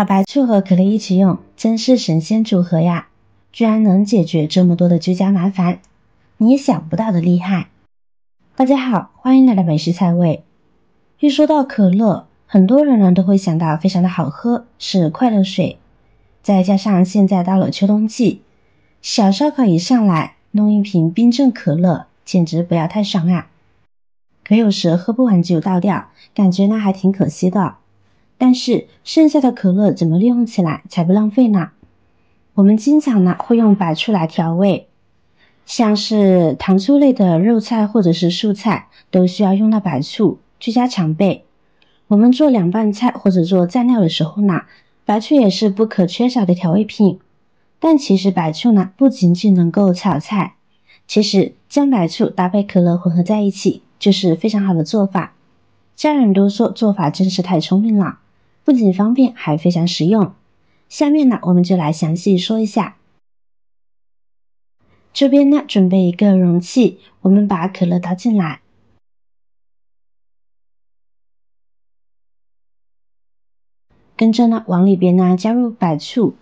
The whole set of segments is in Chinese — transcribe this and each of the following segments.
把白醋和可乐一起用，真是神仙组合呀！居然能解决这么多的居家麻烦，你也想不到的厉害。大家好，欢迎来到美食菜味。一说到可乐，很多人呢都会想到非常的好喝，是快乐水。再加上现在到了秋冬季，小烧烤一上来，弄一瓶冰镇可乐，简直不要太爽啊！可有时喝不完就倒掉，感觉呢还挺可惜的。但是剩下的可乐怎么利用起来才不浪费呢？我们经常呢会用白醋来调味，像是糖醋类的肉菜或者是素菜都需要用到白醋，居家常备。我们做凉拌菜或者做蘸料的时候呢，白醋也是不可缺少的调味品。但其实白醋呢不仅仅能够炒菜，其实将白醋搭配可乐混合在一起就是非常好的做法。家人都说做法真是太聪明了，不仅方便还非常实用。下面呢我们就来详细说一下。这边呢准备一个容器，我们把可乐倒进来，跟着呢往里边呢加入白醋，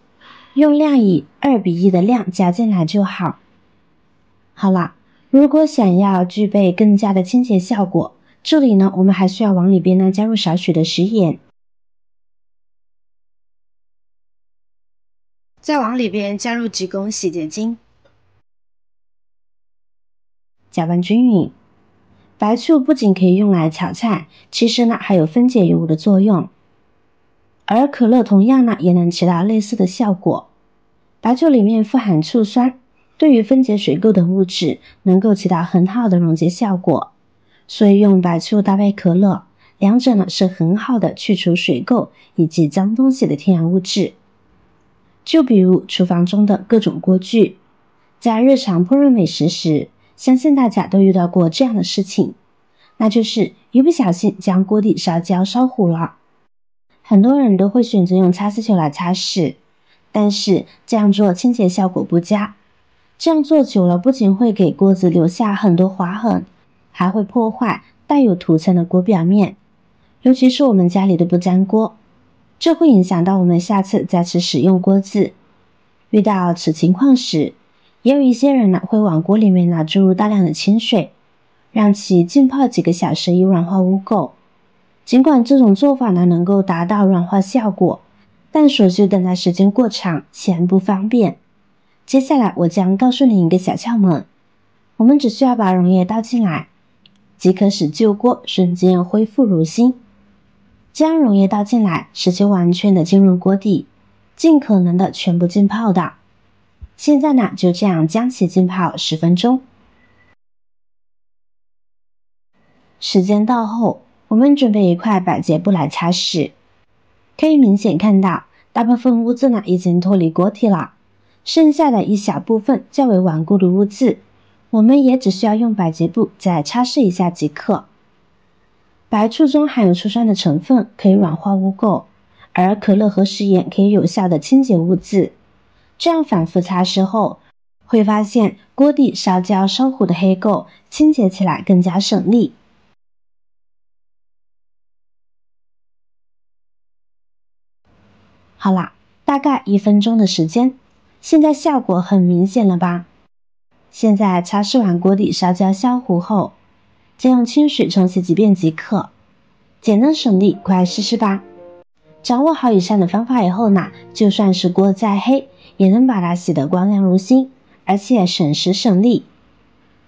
用量以2:1的量加进来就好。好了，如果想要具备更加的清洁效果，这里呢我们还需要往里边呢加入少许的食盐，再往里边加入几公洗洁精，搅拌均匀。白醋不仅可以用来炒菜，其实呢还有分解油污的作用，而可乐同样呢也能起到类似的效果。白醋里面富含醋酸，对于分解水垢等物质能够起到很好的溶解效果，所以用白醋搭配可乐，两者呢是很好的去除水垢以及脏东西的天然物质。就比如厨房中的各种锅具，在日常烹饪美食时，相信大家都遇到过这样的事情，那就是一不小心将锅底烧焦烧糊了。很多人都会选择用擦丝球来擦拭，但是这样做清洁效果不佳。这样做久了，不仅会给锅子留下很多划痕，还会破坏带有涂层的锅表面，尤其是我们家里的不粘锅，这会影响到我们下次再次使用锅子。遇到此情况时，也有一些人呢会往锅里面呢注入大量的清水，让其浸泡几个小时以软化污垢。尽管这种做法呢能够达到软化效果，但所需等待时间过长，显然不方便。接下来我将告诉你一个小窍门，我们只需要把溶液倒进来，即可使旧锅瞬间恢复如新。将溶液倒进来，使其完全的进入锅底，尽可能的全部浸泡的。现在呢就这样将其浸泡10分钟。时间到后，我们准备一块百洁布来擦拭，可以明显看到大部分污渍呢已经脱离锅体了，剩下的一小部分较为顽固的污渍，我们也只需要用百洁布再擦拭一下即可。白醋中含有醋酸的成分，可以软化污垢，而可乐和食盐可以有效的清洁污渍。这样反复擦拭后，会发现锅底烧焦烧糊的黑垢清洁起来更加省力。好啦，大概1分钟的时间，现在效果很明显了吧？现在擦拭完锅底烧焦消糊后，再用清水冲洗几遍即可，简单省力，快来试试吧。掌握好以上的方法以后呢，就算是锅再黑，也能把它洗得光亮如新，而且省时省力。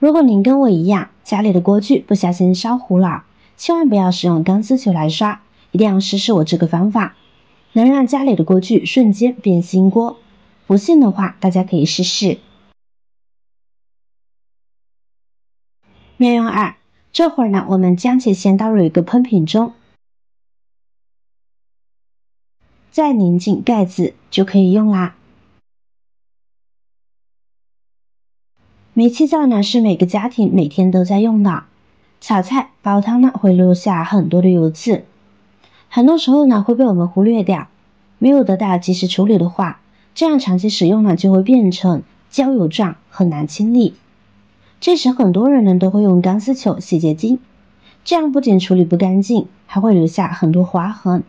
如果您跟我一样，家里的锅具不小心烧糊了，千万不要使用钢丝球来刷，一定要试试我这个方法，能让家里的锅具瞬间变新锅。不信的话，大家可以试试。妙用2，这会儿呢，我们将其先倒入一个喷瓶中，再拧紧盖子就可以用啦。煤气灶呢是每个家庭每天都在用的，炒菜煲汤呢会留下很多的油渍，很多时候呢会被我们忽略掉，没有得到及时处理的话，这样长期使用呢就会变成焦油状，很难清理。这时很多人呢都会用钢丝球洗洁精，这样不仅处理不干净，还会留下很多划痕。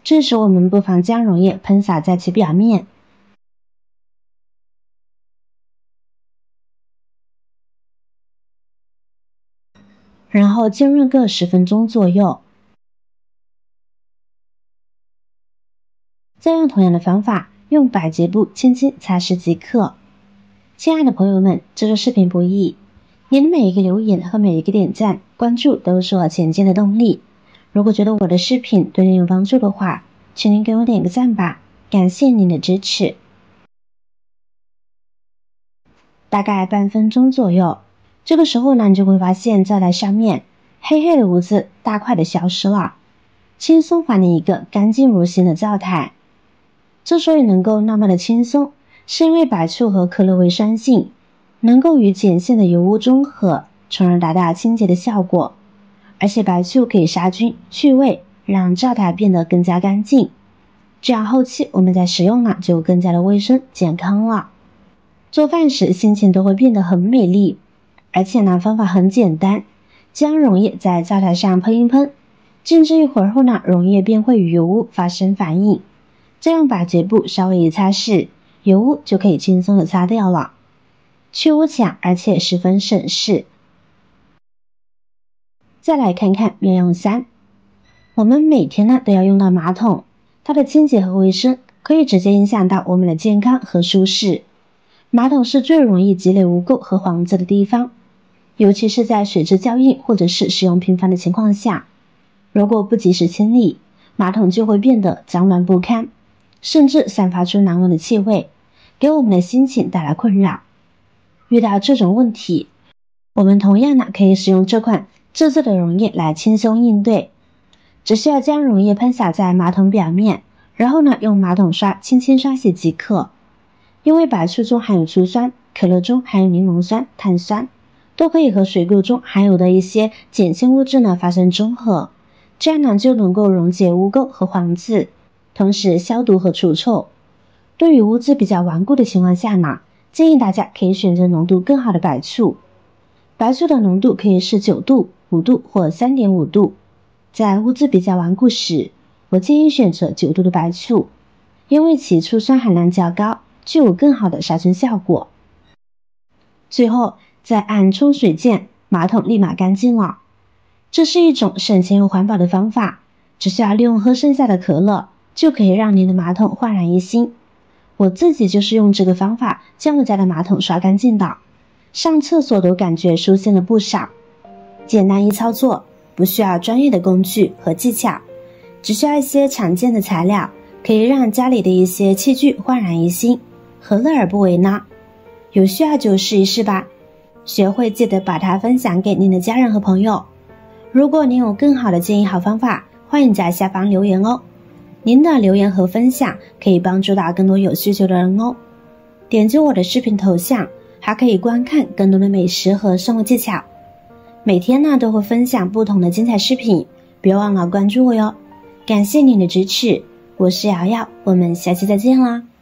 这时我们不妨将溶液喷洒在其表面，然后浸润个10分钟左右。再用同样的方法，用百洁布轻轻擦拭即可。亲爱的朋友们，这个视频不易，您的每一个留言和每一个点赞、关注都是我前进的动力。如果觉得我的视频对您有帮助的话，请您给我点个赞吧，感谢您的支持。大概半分钟左右，这个时候呢，你就会发现灶台上面黑黑的污渍大块的消失了，轻松还你一个干净如新的灶台。之所以能够那么的轻松，是因为白醋和可乐微酸性能够与碱性的油污中和，从而达到清洁的效果。而且白醋可以杀菌去味，让灶台变得更加干净，这样后期我们在使用呢就更加的卫生健康了。做饭时心情都会变得很美丽。而且呢，方法很简单，将溶液在灶台上喷一喷，静置一会儿后呢，溶液便会与油污发生反应，再用百洁布稍微一擦拭，油污就可以轻松的擦掉了，去污强而且十分省事。再来看看妙用3，我们每天呢都要用到马桶，它的清洁和卫生可以直接影响到我们的健康和舒适。马桶是最容易积累污垢和黄渍的地方，尤其是在水质较硬或者是使用频繁的情况下，如果不及时清理，马桶就会变得脏乱不堪，甚至散发出难闻的气味，给我们的心情带来困扰。遇到这种问题，我们同样呢可以使用这款自制的溶液来轻松应对。只需要将溶液喷洒在马桶表面，然后呢用马桶刷轻轻刷洗即可。因为白醋中含有醋酸，可乐中含有柠檬酸、碳酸，都可以和水果中含有的一些碱性物质呢发生中和，这样呢就能够溶解污垢和黄渍，同时消毒和除臭。对于污渍比较顽固的情况下呢，建议大家可以选择浓度更好的白醋。白醋的浓度可以是9度、5度或 3.5 度。在污渍比较顽固时，我建议选择9度的白醋，因为其醋酸含量较高，具有更好的杀菌效果。最后再按冲水键，马桶立马干净了。这是一种省钱又环保的方法，只需要利用喝剩下的可乐，就可以让您的马桶焕然一新。我自己就是用这个方法将我家的马桶刷干净的，上厕所都感觉舒心了不少。简单易操作，不需要专业的工具和技巧，只需要一些常见的材料，可以让家里的一些器具焕然一新，何乐而不为呢？有需要就试一试吧，学会记得把它分享给您的家人和朋友。如果您有更好的建议好方法，欢迎在下方留言哦。您的留言和分享可以帮助到更多有需求的人哦。点击我的视频头像，还可以观看更多的美食和生活技巧。每天呢都会分享不同的精彩视频，别忘了关注我哟。感谢您的支持，我是瑶瑶，我们下期再见啦。